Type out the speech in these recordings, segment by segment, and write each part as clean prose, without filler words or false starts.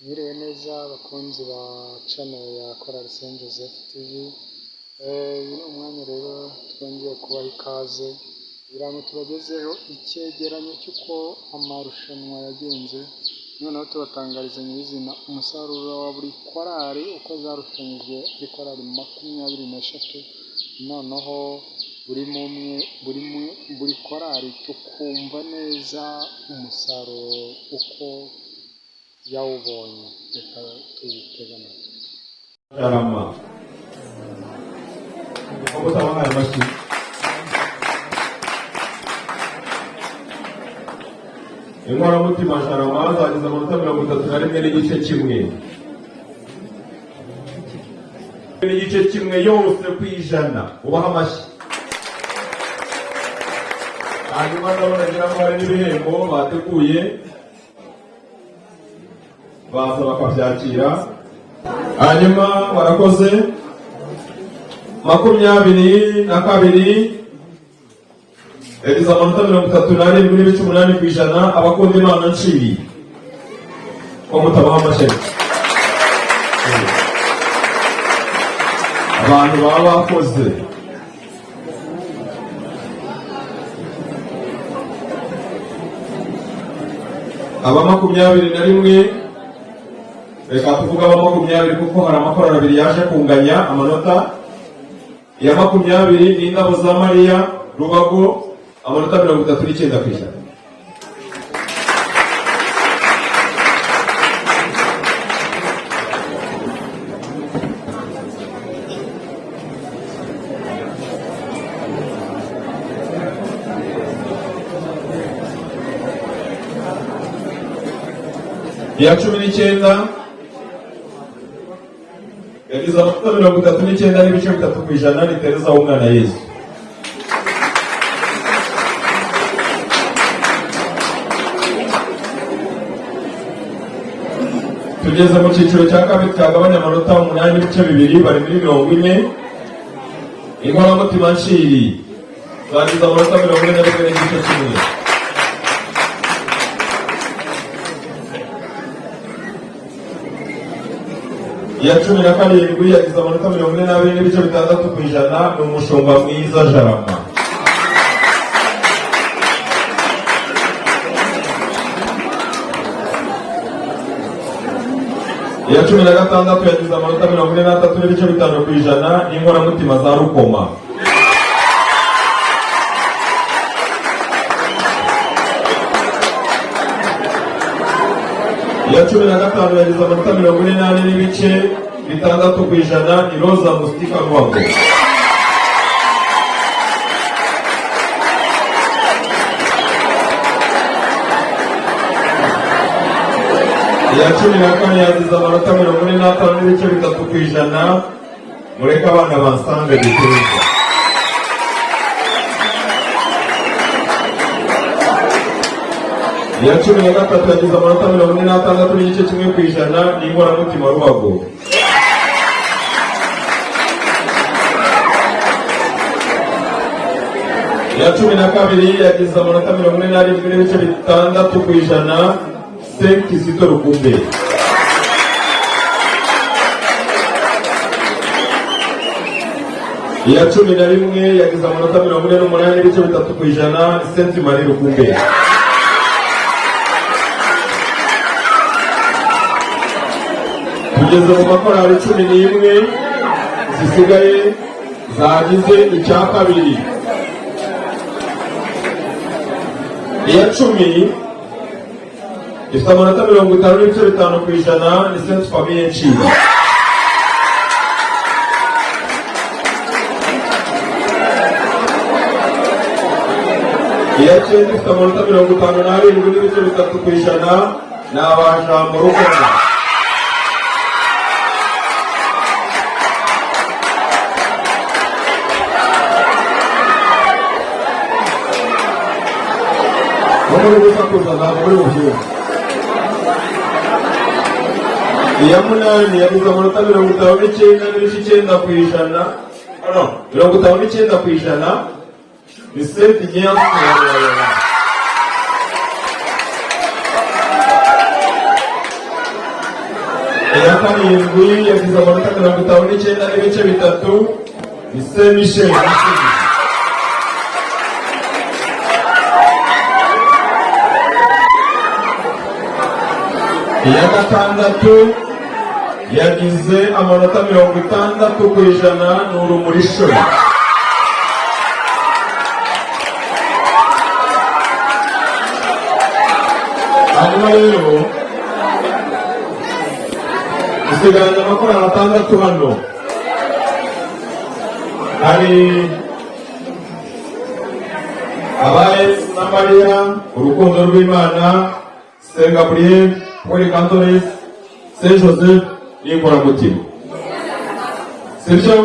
Mwiriwe neza abakunzi ba channel ya Chorale Saint Joseph TV. Uyu ni umwanya rero twongeye kubaha ikaze kugira ngo tubagezeho icyegeranyo cy'uko amarushanwa yagenze, noneho tubatangariza nyirizina umusaruro wa buri korali uko zarushanyije ari korali 23, noneho buri korali tukumva neza umusaruro uko yawubonye. Reka tubitege amatwi. Sharama ubutabahaye amashyi. Inkoramutima Sharama zagize amanota 31 n'igice kimwe. N'igice kimwe yose kwijana. Ubaha amashyi. Hanyuma ndabona ngira ngo hari n'ibihembo bateguye baza bakabyakira. Hanyuma barakoze 22 yagize amanota 37 kw'ijana. Abakunda Imana nshiri ko mutabaha amashyi. Abantu baba bakoze aba 21, reka tuvuga aba 20 kuko hari amakorali abiri yaje kunganya amanota. Ya 20 ni Indabo za Mariya Rubago amanota 39 kw'ijana. Ya 19 yagize amanota 39 n'ibice 3 kw'ijana. Ni Tereza w'Umwana Yesu. Tugeze mu cyiciro cya kabiri cyagabanya amanota 8 n'ibice 2 bari muri 40. Inkoramutima nshiri zagize amanota 41 n'igice kimwe. Ya 17 yagize amanota 42 n'ibice 6 kw'ijana. Ni umushumba mwiza Jarama. Ya 16 yagize amanota 43 n'ibice 5 kw'ijana. Ni Inkoramutima za Rukoma. Ya 15 yagize amanota 48 n'ibice 6 kw'ijana. Ni Roza Mustika Rwago. Ya 14 yagize amanota 45 n'ibice 3 kw'ijana. Mureka abana bansange biteza. Ya 13 yagize amanota 46 n'igice kimwe kw'ijana. Ni Inkoramutima Rubago. Ya 12 yagize amanota 47 n'ibice 6 kw'ijana. Kizito Rukumbe. Ya 11 yagize amanota 48 n'ibice 3 kw'ijana. Saint Marie Rukumbe. Tugeze mu makorali 11 zisigaye zagize icya kabiri. Iya 10 ifite amanota 50 n'ibice 5 kw'ijana. Ni Saint Famille Nshiri. Iya 9 ifite amanota 57 n'ibice 3 kw'ijana. Ni Abajambo Rukoma. Muri gusakuza ntabwo muri bubyumva. Iya 8 yagize amanota 59 n'ibice 9 kw'ijana. 59 kw'ijana. Ni Saint Ignace. karindwi yagize amanota 59 n'ibice bitatu. Ni Saint Michel. Iya gatandatu yagize amanota 60% ni Urumuri Shuri. Hanyuma rero dusigaranye amakorali 6 hano. Hari abaye na Mariya, Urukundo rw'Imana, Saint Gabriel, Paul Catholic, Saint Joseph n'Inkoramutima. Sibyo?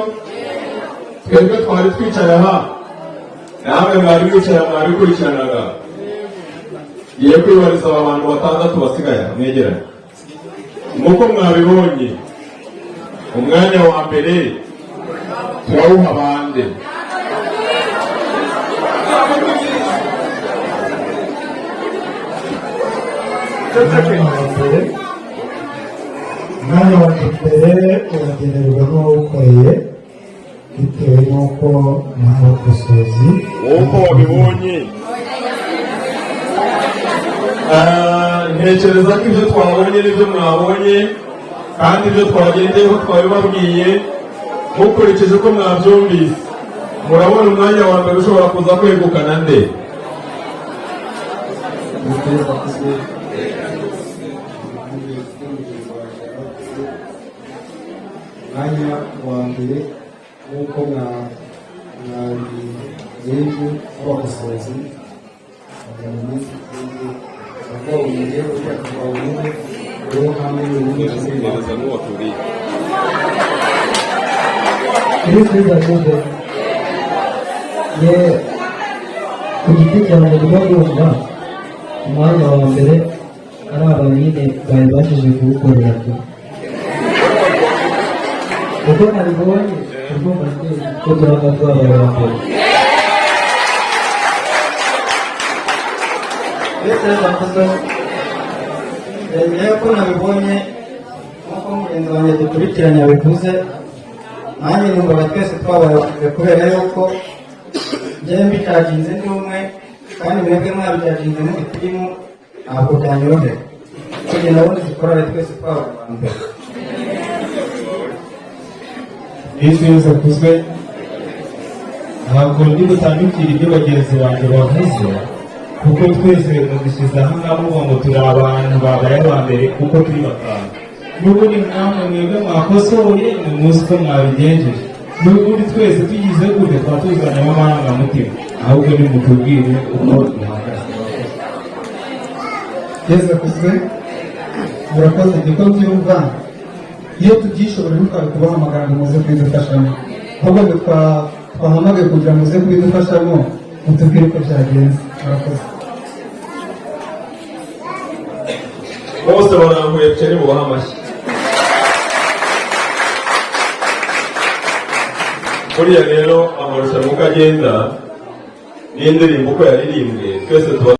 Twebwe twari twicaye aha, namwe mwari mwicaye mwari kurikiranaga. Giye kwibariza abantu 6 basigaye mwegeranye. Nk'uko mwabibonye, umwanya wa mbere turawuha bande. Umwanya wa mbere uragenerwa n'uwukoreye bitewe n'uko ntaho gusozi Uko wabibonye, ntekereza ko ibyo twabonye n'ibyo mwabonye kandi ibyo twagendeyeho twabibabwiye mukurikije uko mwabyumvise. Murabona umwanya wa mbere ushobora kuza kwegukana nde? umwanya wa mbere nk'uko mwabigenje w'abakosozi mu minsi aho ugiye gufata umwe rero hamwe n'ubundi kuzigereza n'uwaturiye. Kristo yavuze ye ku giti cyawe ntibagomba umwanya wa mbere ari abantu nyine bari bashije kuwukorera ku kuko nabibonye ugomba ko turaba twabaye wa mbere ndetse navuze rero ko nabibonye nk'uko mugenzi wanjye dukurikiranye yabivuze nanjye numvaga twese twabaye wa mbere kubera yuko njyewe mbicaginze ndi umwe kandi mwebwe mwabicaginze muri timu ntabwo byanyorohera kugira nabone zikorane twese twabaye wa mbere. Yesu yose akuzwe. Ntabwo ndi gutandukira ibyo bagenzi banjye bavuze kuko twese mudushize aha ngaha muvuga ngo turi abantu babaye aba mbere kuko turi batanu. N'ubundi namwe mwebwe mwakosoye muzi ko mwabigenjeje. N'ubundi twese tugize gute twaba tuzanamo amarangamutima, ahubwo nimutubwire uko duhagaze. Yesu akuzwe. Murakoze niko byumva iyo tubyishobora ntitwari kubahamagara ngo muze kubidufashamo, ahubwo twahamagaye kugira ngo muze kubidufashamo mutubwire uko byagenze. Murakoze. Bose barambuye cyane mu bahamashyi. Buriya rero amarushanwa uko agenda n'indirimbo uko yaririmbwe twese tuba